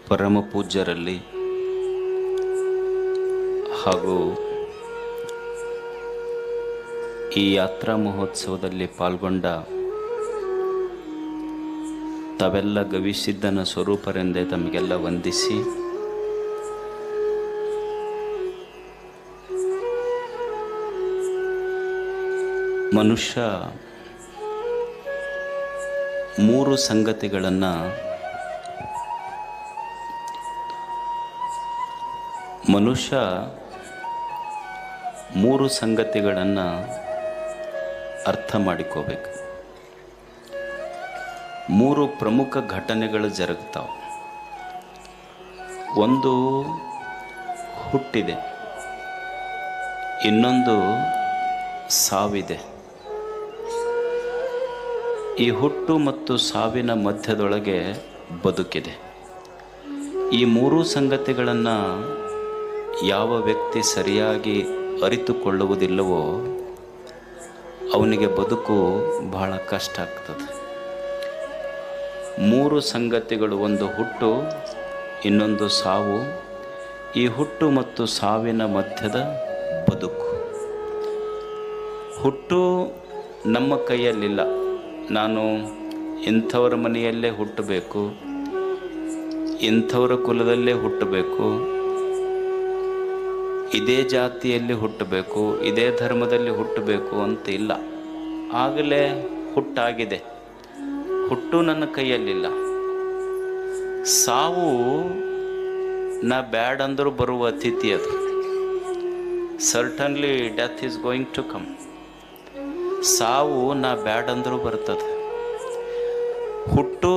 ಪರಮ ಪೂಜ್ಯರಲ್ಲಿ ಹಾಗೂ ಈ ಯಾತ್ರಾ ಮಹೋತ್ಸವದಲ್ಲಿ ಪಾಲ್ಗೊಂಡ ತಾವೆಲ್ಲ ಗವಿಸಿದ್ಧನ ಸ್ವರೂಪರೆಂದೇ ತಮಗೆಲ್ಲ ವಂದಿಸಿ, ಮನುಷ್ಯ ಮೂರು ಸಂಗತಿಗಳನ್ನು ಅರ್ಥ ಮಾಡಿಕೋಬೇಕು. ಮೂರು ಪ್ರಮುಖ ಘಟನೆಗಳು ಜರುಗ್ತಾವೆ. ಒಂದು ಹುಟ್ಟಿದೆ, ಇನ್ನೊಂದು ಸಾವಿದೆ. ಈ ಹುಟ್ಟು ಮತ್ತು ಸಾವಿನ ಮಧ್ಯದೊಳಗೆ ಬದುಕಿದೆ. ಈ ಮೂರೂ ಸಂಗತಿಗಳನ್ನು ಯಾವ ವ್ಯಕ್ತಿ ಸರಿಯಾಗಿ ಅರಿತುಕೊಳ್ಳುವುದಿಲ್ಲವೋ ಅವನಿಗೆ ಬದುಕು ಬಹಳ ಕಷ್ಟ ಆಗ್ತದೆ. ಮೂರು ಸಂಗತಿಗಳು, ಒಂದು ಹುಟ್ಟು, ಇನ್ನೊಂದು ಸಾವು, ಈ ಹುಟ್ಟು ಮತ್ತು ಸಾವಿನ ಮಧ್ಯದ ಬದುಕು. ಹುಟ್ಟು ನಮ್ಮ ಕೈಯಲ್ಲಿಲ್ಲ. ನಾನು ಇಂಥವರ ಮನೆಯಲ್ಲೇ ಹುಟ್ಟಬೇಕು, ಇಂಥವರ ಕುಲದಲ್ಲೇ ಹುಟ್ಟಬೇಕು, ಇದೇ ಜಾತಿಯಲ್ಲಿ ಹುಟ್ಟಬೇಕು, ಇದೇ ಧರ್ಮದಲ್ಲಿ ಹುಟ್ಟಬೇಕು ಅಂತ ಇಲ್ಲ. ಆಗಲೇ ಹುಟ್ಟಾಗಿದೆ. ಹುಟ್ಟು ನನ್ನ ಕೈಯಲ್ಲಿಲ್ಲ. ಸಾವು ನಾ ಬ್ಯಾಡ್ ಅಂದರೂ ಬರುವ ಅತಿಥಿ. ಅದು certainly death is going to come. ಸಾವು ನಾ ಬ್ಯಾಡ್ ಅಂದರೂ ಬರ್ತದೆ. ಹುಟ್ಟು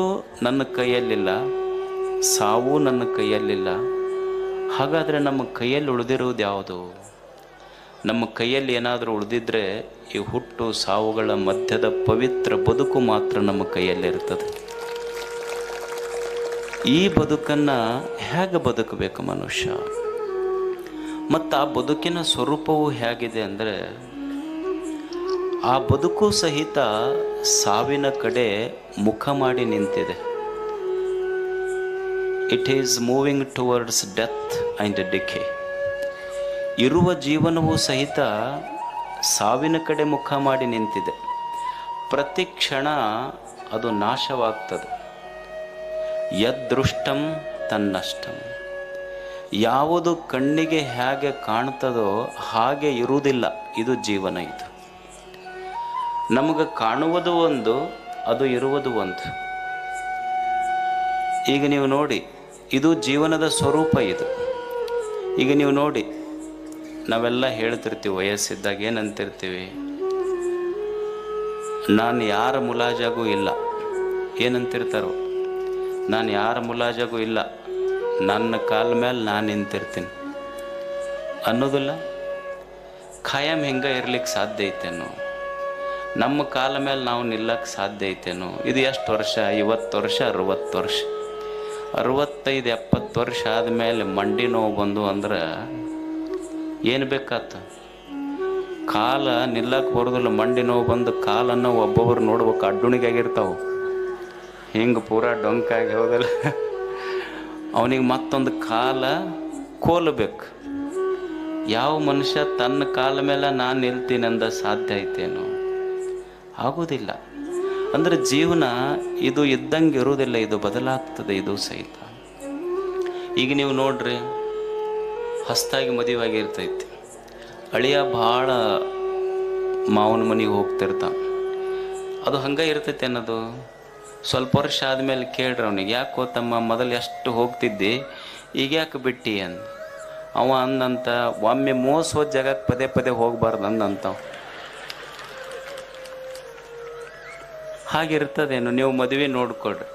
ನನ್ನ ಕೈಯಲ್ಲಿಲ್ಲ, ಸಾವು ನನ್ನ ಕೈಯಲ್ಲಿಲ್ಲ. ಹಾಗಾದರೆ ನಮ್ಮ ಕೈಯಲ್ಲಿ ಉಳಿದಿರುವುದು ಯಾವುದು? ನಮ್ಮ ಕೈಯಲ್ಲಿ ಏನಾದರೂ ಉಳಿದಿದ್ರೆ ಈ ಹುಟ್ಟು ಸಾವುಗಳ ಮಧ್ಯದ ಪವಿತ್ರ ಬದುಕು ಮಾತ್ರ ನಮ್ಮ ಕೈಯಲ್ಲಿರ್ತದೆ. ಈ ಬದುಕನ್ನು ಹೇಗೆ ಬದುಕಬೇಕು ಮನುಷ್ಯ? ಮತ್ತು ಆ ಬದುಕಿನ ಸ್ವರೂಪವು ಹೇಗಿದೆ ಅಂದರೆ, ಆ ಬದುಕು ಸಹಿತ ಸಾವಿನ ಕಡೆ ಮುಖ ಮಾಡಿ ನಿಂತಿದೆ. It is moving towards death and decay. ಇರುವ ಜೀವನವೂ ಸಹಿತ ಸಾವಿನ ಕಡೆ ಮುಖ ಮಾಡಿ ನಿಂತಿದೆ. ಪ್ರತಿ ಕ್ಷಣ ಅದು ನಾಶವಾಗ್ತದೆ. ಯದೃಷ್ಟಂ ತನ್ನಷ್ಟಂ. ಯಾವುದು ಕಣ್ಣಿಗೆ ಹೇಗೆ ಕಾಣ್ತದೋ ಹಾಗೆ ಇರುವುದಿಲ್ಲ. ಇದು ಜೀವನ. ಇದು ನಮಗೆ ಕಾಣುವುದು ಒಂದು, ಅದು ಇರುವುದು ಒಂದು. ಈಗ ನೀವು ನೋಡಿ, ಇದು ಜೀವನದ ಸ್ವರೂಪ. ಇದು ಈಗ ನೀವು ನೋಡಿ, ನಾವೆಲ್ಲ ಹೇಳ್ತಿರ್ತೀವಿ ವಯಸ್ಸಿದ್ದಾಗ ಏನಂತಿರ್ತೀವಿ, ನಾನು ಯಾರ ಮುಲಾಜಾಗೂ ಇಲ್ಲ. ಏನಂತಿರ್ತಾರೋ, ನಾನು ಯಾರ ಮುಲಾಜಾಗೂ ಇಲ್ಲ, ನನ್ನ ಕಾಲ ಮೇಲೆ ನಾನು ನಿಂತಿರ್ತೀನಿ ಅನ್ನೋದಿಲ್ಲ. ಖಾಯಂ ಹಿಂಗೆ ಇರ್ಲಿಕ್ಕೆ ಸಾಧ್ಯ ಐತೇನೋ? ನಮ್ಮ ಕಾಲ ಮೇಲೆ ನಾವು ನಿಲ್ಲಕ್ಕೆ ಸಾಧ್ಯ ಐತೇನೋ? ಇದು ಎಷ್ಟು ವರ್ಷ? 50 ವರ್ಷ, 60 ವರ್ಷ, 65-70 ವರ್ಷ ಆದಮೇಲೆ ಮಂಡಿ ನೋವು ಬಂದು ಅಂದ್ರೆ ಏನು ಬೇಕಾತ? ಕಾಲ ನಿಲ್ಲಕ್ಕೆ ಬರೋದಿಲ್ಲ. ಮಂಡಿ ನೋವು ಬಂದು ಕಾಲನ್ನು ಒಬ್ಬೊಬ್ಬರು ನೋಡ್ಬೇಕು, ಅಡ್ಡುಣಿಗಾಗಿರ್ತಾವೆ, ಹಿಂಗೆ ಪೂರಾ ಡೊಂಕಾಗಿ ಹೋಗಲ್ಲ. ಅವನಿಗೆ ಮತ್ತೊಂದು ಕಾಲ ಕೋಲ್ಬೇಕು. ಯಾವ ಮನುಷ್ಯ ತನ್ನ ಕಾಲ ಮೇಲೆ ನಾನು ನಿಲ್ತೀನಿ ಅಂದ ಸಾಧ್ಯ ಐತೇನೋ? ಆಗೋದಿಲ್ಲ. ಅಂದರೆ ಜೀವನ ಇದು ಇದ್ದಂಗೆ ಇರೋದಿಲ್ಲ, ಇದು ಬದಲಾಗ್ತದೆ. ಇದು ಸಹಿತ ಈಗ ನೀವು ನೋಡ್ರಿ, ಹೊಸ್ದಾಗಿ ಮದುವೆಯಾಗಿರ್ತೈತಿ. ಅಳಿಯ ಭಾಳ ಮಾವನ ಮನೆಗೆ ಹೋಗ್ತಿರ್ತಾನೆ. ಅದು ಹಂಗೆ ಇರ್ತೈತಿ ಅನ್ನೋದು. ಸ್ವಲ್ಪ ವರ್ಷ ಆದಮೇಲೆ ಕೇಳ್ರಿ ಅವನಿಗೆ, ಯಾಕೆ ಹೋತಮ್ಮ ಮೊದಲು ಎಷ್ಟು ಹೋಗ್ತಿದ್ದಿ, ಈಗ ಯಾಕೆ ಬಿಟ್ಟಿ ಅಂದ. ಅವ ಅಂದಂತ, ಒಮ್ಮೆ ಮೋಸ ಹೋದ ಜಾಗಕ್ಕೆ ಪದೇ ಪದೇ ಹೋಗ್ಬಾರ್ದು ಅಂದಂತ. ಹಾಗಿರ್ತದೇನು? ನೀವು ಮದುವೆ ನೋಡ್ಕೊಳ್ರಿ,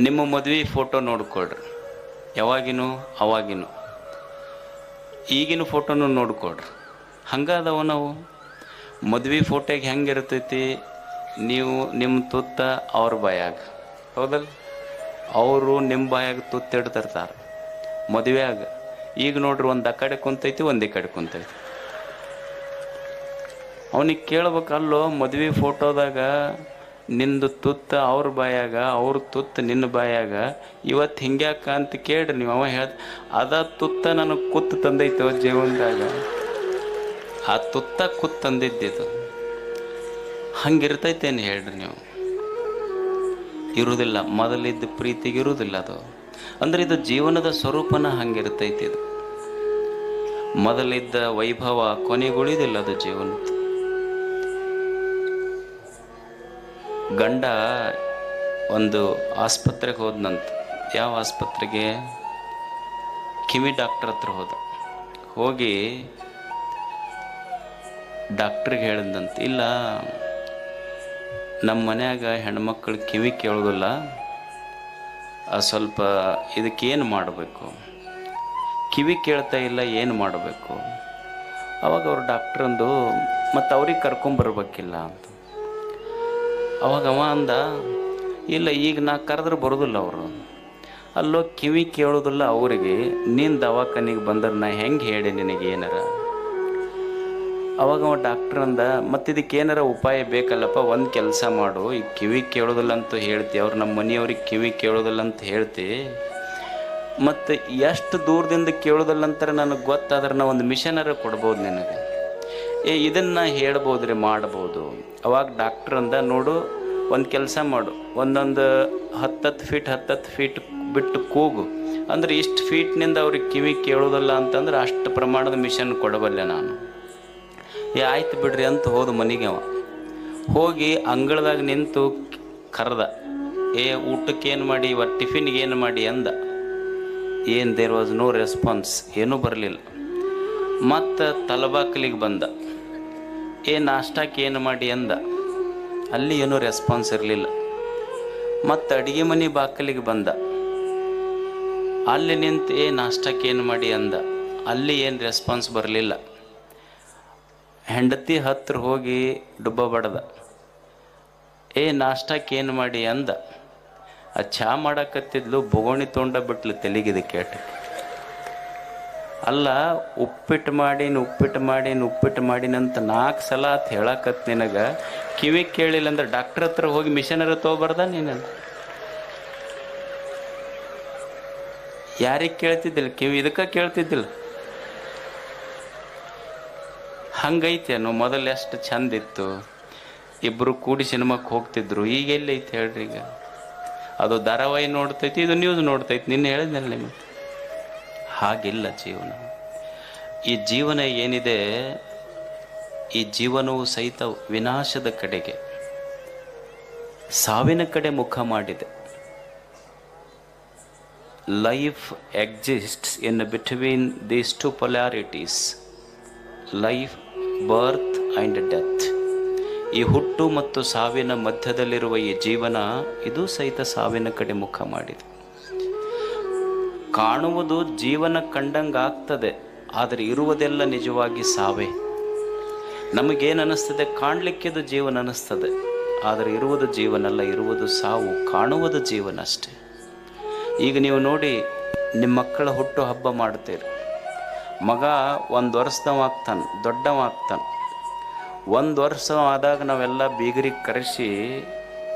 ನಿಮ್ಮ ಮದುವೆ ಫೋಟೋ ನೋಡ್ಕೊಳ್ರಿ, ಯಾವಾಗಿನೂ ಅವಾಗಿನೂ. ಈಗಿನ ಫೋಟೋನು ನೋಡ್ಕೊಳ್ರಿ. ಹಂಗಾದವ ನಾವು ಮದುವೆ ಫೋಟೋಗೆ ಹೆಂಗಿರ್ತೈತಿ, ನೀವು ನಿಮ್ಮ ತುತ್ತ ಅವ್ರ ಬಾಯಾಗ, ಹೌದಲ್ಲ? ಅವರು ನಿಮ್ಮ ಬಾಯಾಗ ತುತ್ತಿಡ್ತಿರ್ತಾರೆ ಮದುವೆಯಾಗ. ಈಗ ನೋಡ್ರಿ, ಒಂದು ಆ ಕಡೆ ಕುಂತೈತಿ, ಒಂದು ಈ ಕಡೆ ಕುಂತೈತಿ. ಅವನಿಗೆ ಕೇಳ್ಬೇಕಲ್ಲೋ, ಮದುವೆ ಫೋಟೋದಾಗ ನಿಂದು ತುತ್ತ ಅವ್ರ ಬಾಯಾಗ, ಅವ್ರ ತುತ್ತ ನಿನ್ನ ಬಾಯಾಗ. ಇವತ್ತು ಹಿಂಗ್ಯಾಕ ಅಂತ ಕೇಳ್ರಿ ನೀವು. ಅವ ಹೇಳ್ದ, ಅದ ತುತ್ತ ನನಗೆ ಕುತ್ತು ತಂದೈತೋ ಜೀವನದಾಗ. ಆ ತುತ್ತ ಕುತ್ತು ತಂದಿದ್ದಿದು. ಹಂಗಿರ್ತೈತೇನು ಹೇಳ್ರಿ ನೀವು? ಇರುವುದಿಲ್ಲ. ಮೊದಲಿದ್ದ ಪ್ರೀತಿಗೆ ಇರುವುದಿಲ್ಲ ಅದು. ಅಂದರೆ ಇದು ಜೀವನದ ಸ್ವರೂಪನ ಹಂಗಿರ್ತೈತಿ. ಇದು ಮೊದಲಿದ್ದ ವೈಭವ ಕೊನೆಗುಳಿದಿಲ್ಲ ಅದು ಜೀವನದ. ಗಂಡ ಒಂದು ಆಸ್ಪತ್ರೆಗೆ ಹೋದ್ನಂತ. ಯಾವ ಆಸ್ಪತ್ರೆಗೆ? ಕಿವಿ ಡಾಕ್ಟರ್ ಹತ್ರ ಹೋದ. ಹೋಗಿ ಡಾಕ್ಟ್ರಿಗೆ ಹೇಳಿದಂತ, ಇಲ್ಲ ನಮ್ಮ ಮನ್ಯಾಗ ಹೆಣ್ಮಕ್ಳು ಕಿವಿ ಕೇಳೋದಿಲ್ಲ, ಸ್ವಲ್ಪ ಇದಕ್ಕೇನು ಮಾಡಬೇಕು? ಕಿವಿ ಕೇಳ್ತಾ ಇಲ್ಲ, ಏನು ಮಾಡಬೇಕು? ಅವಾಗ ಅವ್ರು ಡಾಕ್ಟ್ರಂದು, ಮತ್ತು ಅವ್ರಿಗೆ ಕರ್ಕೊಂಬರ್ಬೇಕಿಲ್ಲ ಅಂತ. ಅವಾಗ ಅವ ಅಂದ, ಇಲ್ಲ ಈಗ ನಾ ಕರೆದ್ರೆ ಬರೋದಿಲ್ಲ ಅವರು. ಅಲ್ಲೋ ಕಿವಿ ಕೇಳೋದಿಲ್ಲ ಅವರಿಗೆ, ನೀನು ದವಾಖಾನಿಗೆ ಬಂದ್ರೆ ನಾ ಹೆಂಗೆ ಹೇಳಿ ನಿನಗೆ ಏನಾರ? ಅವಾಗ ಅವ ಡಾಕ್ಟ್ರ್ ಅಂದ, ಮತ್ತು ಇದಕ್ಕೆ ಏನಾರ ಉಪಾಯ ಬೇಕಲ್ಲಪ್ಪ. ಒಂದು ಕೆಲಸ ಮಾಡು, ಈಗ ಕಿವಿ ಕೇಳೋದಿಲ್ಲ ಅಂತ ಹೇಳ್ತಿ, ಅವ್ರು ನಮ್ಮ ಮನೆಯವ್ರಿಗೆ ಕಿವಿ ಕೇಳೋದಿಲ್ಲ ಅಂತ ಹೇಳ್ತಿ, ಮತ್ತು ಎಷ್ಟು ದೂರದಿಂದ ಕೇಳೋದಿಲ್ಲ ಅಂತಾರೆ ನನಗೆ ಗೊತ್ತಾದ್ರೆ ನಾ ಒಂದು ಮಿಷನರ ಕೊಡ್ಬೋದು ನಿನಗೆ. ಇದನ್ನು ಹೇಳ್ಬೋದ್ರಿ, ಮಾಡ್ಬೋದು. ಅವಾಗ ಡಾಕ್ಟ್ರ್ ಅಂದ, ನೋಡು ಒಂದು ಕೆಲಸ ಮಾಡು, ಒಂದೊಂದು 10 ಫೀಟ್ ಬಿಟ್ಟು ಕೂಗು. ಅಂದರೆ ಇಷ್ಟು ಫೀಟ್ನಿಂದ ಅವ್ರಿಗೆ ಕಿವಿ ಕೇಳೋದಿಲ್ಲ ಅಂತಂದ್ರೆ ಅಷ್ಟು ಪ್ರಮಾಣದ ಮಿಷನ್ ಕೊಡಬಲ್ಲೆ ನಾನು. ಆಯ್ತು ಬಿಡ್ರಿ ಅಂತ ಹೋದ ಮನೆಗೆ. ಅವ ಹೋಗಿ ಅಂಗಳದಾಗ ನಿಂತು ಕರೆದ, ಊಟಕ್ಕೇನು ಮಾಡಿ, ಇವತ್ತು ಟಿಫಿನ್ಗೆ ಏನು ಮಾಡಿ ಅಂದ. ಏನು ದೇರ್ ವಾಸ್ ನೋ ರೆಸ್ಪಾನ್ಸ್, ಏನೂ ಬರಲಿಲ್ಲ. ಮತ್ತು ತಲಬಾಕಲಿಗೆ ಬಂದ, ನಾಷ್ಟಕ್ಕೆ ಏನು ಮಾಡಿ ಅಂದ. ಅಲ್ಲಿ ಏನೂ ರೆಸ್ಪಾನ್ಸ್ ಇರಲಿಲ್ಲ. ಮತ್ತು ಅಡುಗೆ ಮನೆ ಬಾಕಲಿಗೆ ಬಂದ. ಅಲ್ಲಿ ನಿಂತು ನಾಷ್ಟಕ್ಕೆ ಏನು ಮಾಡಿ ಅಂದ. ಅಲ್ಲಿ ಏನು ರೆಸ್ಪಾನ್ಸ್ ಬರಲಿಲ್ಲ. ಹೆಂಡತಿ ಹತ್ರ ಹೋಗಿ ಡುಬ್ಬ ಬಡ್ದ, ನಾಷ್ಟಕ್ಕೆ ಏನು ಮಾಡಿ ಅಂದ. ಚಹಾ ಮಾಡಕತ್ತಿದ್ಲು, ಬೊಗೋಣಿ ತೊಗೊಂಡ ಬಿಟ್ಲು ತೆಲಿಗಿದೆ ಕೇಟ. ಅಲ್ಲ, ಉಪ್ಪಿಟ್ಟು ಮಾಡಿನಂತ 4 ಸಲ ಅಂತ ಹೇಳಕತ್ ನಿನಗೆ ಕಿವಿ ಕೇಳಿಲ್ಲ ಅಂದ್ರೆ ಡಾಕ್ಟ್ರ್ ಹತ್ರ ಹೋಗಿ ಮಿಷನರ ತೊಗೊಬಾರ್ದ ನೀನು? ಯಾರಿಗೆ ಕೇಳ್ತಿದ್ದಿಲ್ಲ ಕಿವಿ? ಇದಕ್ಕೆ ಕೇಳ್ತಿದ್ದಿಲ್ಲ. ಹಂಗೈತೇನು? ಮೊದಲು ಎಷ್ಟು ಚಂದ ಇತ್ತು, ಇಬ್ಬರು ಕೂಡಿ ಸಿನಿಮಾಕ್ಕೆ ಹೋಗ್ತಿದ್ರು. ಈಗ ಎಲ್ಲೈತೆ ಹೇಳ್ರಿ? ಈಗ ಅದು ಧಾರಾವಾಹಿ ನೋಡ್ತೈತಿ, ಇದು ನ್ಯೂಸ್ ನೋಡ್ತೈತಿ. ನಿನ್ನೆ ಹೇಳಿದ್ನಲ್ಲ ನಿಮಗೆ. ಹಾಗಿಲ್ಲ ಜೀವನ. ಈ ಜೀವನ ಏನಿದೆ, ಈ ಜೀವನವು ಸಹಿತ ವಿನಾಶದ ಕಡೆಗೆ, ಸಾವಿನ ಕಡೆ ಮುಖ ಮಾಡಿದೆ. Life exists in between these 2 polarities, life, birth and death. ಈ ಹುಟ್ಟು ಮತ್ತು ಸಾವಿನ ಮಧ್ಯದಲ್ಲಿರುವ ಈ ಜೀವನ, ಇದು ಸಹಿತ ಸಾವಿನ ಕಡೆ ಮುಖ ಮಾಡಿದೆ. ಕಾಣುವುದು ಜೀವನ ಕಂಡಂಗೆ ಆಗ್ತದೆ, ಆದರೆ ಇರುವುದೆಲ್ಲ ನಿಜವಾಗಿ ಸಾವೇ. ನಮಗೇನು ಅನ್ನಿಸ್ತದೆ? ಕಾಣಲಿಕ್ಕಿದು ಜೀವನ ಅನ್ನಿಸ್ತದೆ, ಆದರೆ ಇರುವುದು ಜೀವನಲ್ಲ, ಇರುವುದು ಸಾವು. ಕಾಣುವುದು ಜೀವನ ಅಷ್ಟೇ. ಈಗ ನೀವು ನೋಡಿ, ನಿಮ್ಮ ಮಕ್ಕಳ ಹುಟ್ಟು ಹಬ್ಬ ಮಾಡ್ತೀರಿ. ಮಗ 1 ವರ್ಷದವ ಆಗ್ತಾನೆ, ದೊಡ್ಡವ ಆಗ್ತಾನೆ. 1 ವರ್ಷ ಆದಾಗ ನಾವೆಲ್ಲ ಬೀಗರಿಗೆ ಕರೆಸಿ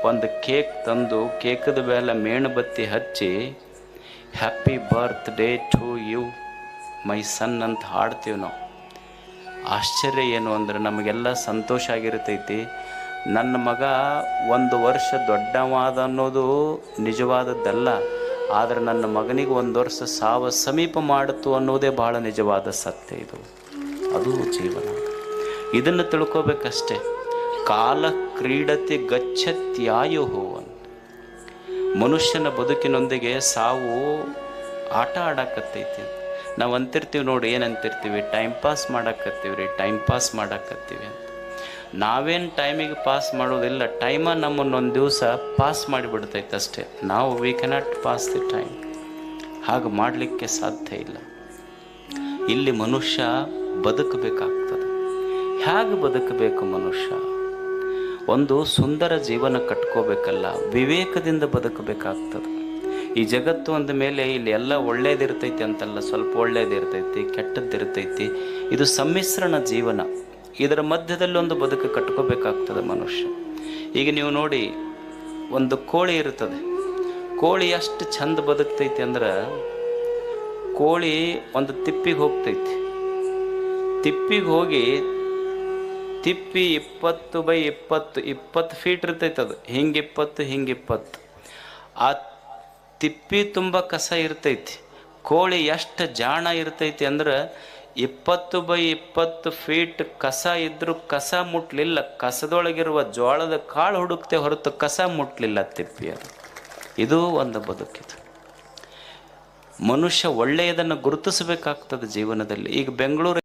ಒಂದು ಕೇಕ್ ತಂದು, ಕೇಕದ ಮೇಲೆ ಮೇಣಬತ್ತಿ ಹಚ್ಚಿ, happy birthday to you my son ಅಂತ ಹಾಡ್ತೀವಿ ನಾವು. ಆಶ್ಚರ್ಯ ಏನು ಅಂದರೆ, ನಮಗೆಲ್ಲ ಸಂತೋಷ ಆಗಿರ್ತೈತಿ. ನನ್ನ ಮಗ 1 ವರ್ಷ ದೊಡ್ಡವಾದ ಅನ್ನೋದು ನಿಜವಾದದ್ದಲ್ಲ, ಆದರೆ ನನ್ನ ಮಗನಿಗೆ 1 ವರ್ಷ ಸಾವು ಸಮೀಪ ಮಾಡಿತು ಅನ್ನೋದೇ ಭಾಳ ನಿಜವಾದ ಸತ್ಯ. ಇದು ಅದು ಜೀವನ. ಇದನ್ನು ತಿಳ್ಕೋಬೇಕಷ್ಟೆ. ಕಾಲ ಕ್ರೀಡತಿ ಗಚ್ಚತ್ಯಾಯು ಅಂತ. ಮನುಷ್ಯನ ಬದುಕಿನೊಂದಿಗೆ ಸಾವು ಆಟ ಆಡಕತ್ತೈತಿ. ನಾವು ಅಂತಿರ್ತೀವಿ ನೋಡಿ, ಏನಂತಿರ್ತೀವಿ? ಟೈಮ್ ಪಾಸ್ ಮಾಡಕತ್ತೀವಿ ರೀ, ಟೈಮ್ ಪಾಸ್ ಮಾಡಕತ್ತೀವಿ ಅಂತ. ನಾವೇನು ಟೈಮಿಗೆ ಪಾಸ್ ಮಾಡೋದಿಲ್ಲ, ಟೈಮ ನಮ್ಮನ್ನೊಂದು ದಿವಸ ಪಾಸ್ ಮಾಡಿಬಿಡ್ತೈತೆ ಅಷ್ಟೇ. ನಾವು we cannot pass the time. ಹಾಗೆ ಮಾಡಲಿಕ್ಕೆ ಸಾಧ್ಯ ಇಲ್ಲ. ಇಲ್ಲಿ ಮನುಷ್ಯ ಬದುಕಬೇಕಾಗ್ತದೆ. ಹೇಗೆ ಬದುಕಬೇಕು ಮನುಷ್ಯ? ಒಂದು ಸುಂದರ ಜೀವನ ಕಟ್ಕೋಬೇಕಲ್ಲ, ವಿವೇಕದಿಂದ ಬದುಕಬೇಕಾಗ್ತದೆ. ಈ ಜಗತ್ತು ಅಂದ ಮೇಲೆ ಇಲ್ಲಿ ಎಲ್ಲ ಒಳ್ಳೇದಿರ್ತೈತಿ ಅಂತಲ್ಲ, ಸ್ವಲ್ಪ ಒಳ್ಳೇದಿರ್ತೈತಿ, ಕೆಟ್ಟದ್ದಿರ್ತೈತಿ. ಇದು ಸಮ್ಮಿಶ್ರಣ ಜೀವನ. ಇದರ ಮಧ್ಯದಲ್ಲಿ ಒಂದು ಬದುಕು ಕಟ್ಕೋಬೇಕಾಗ್ತದೆ ಮನುಷ್ಯ. ಈಗ ನೀವು ನೋಡಿ, ಒಂದು ಕೋಳಿ ಇರ್ತದೆ. ಕೋಳಿ ಎಷ್ಟು ಚಂದ ಬದುಕ್ತೈತಿ ಅಂದ್ರೆ, ಕೋಳಿ ಒಂದು ತಿಪ್ಪಿಗೆ ಹೋಗ್ತೈತಿ. ತಿಪ್ಪಿಗೆ ಹೋಗಿ ತಿಪ್ಪಿ 20 ಫೀಟ್ ಇರ್ತೈತೆ. ಅದು ಹಿಂಗೆ 20 ಆ ತಿಪ್ಪಿ ತುಂಬ ಕಸ ಇರ್ತೈತಿ. ಕೋಳಿ ಎಷ್ಟು ಜಾಣ ಇರ್ತೈತಿ ಅಂದ್ರೆ 20 ಫೀಟ್ ಕಸ ಇದ್ರೂ ಕಸ ಮುಟ್ಲಿಲ್ಲ. ಕಸದೊಳಗಿರುವ ಜೋಳದ ಕಾಳು ಹುಡುಕ್ತೆ ಹೊರತು ಕಸ ಮುಟ್ಲಿಲ್ಲ ತಿಪ್ಪಿ. ಅದು ಇದು ಒಂದು ಬದುಕಿದು. ಮನುಷ್ಯ ಒಳ್ಳೆಯದನ್ನು ಗುರುತಿಸಬೇಕಾಗ್ತದೆ ಜೀವನದಲ್ಲಿ. ಈಗ ಬೆಂಗಳೂರು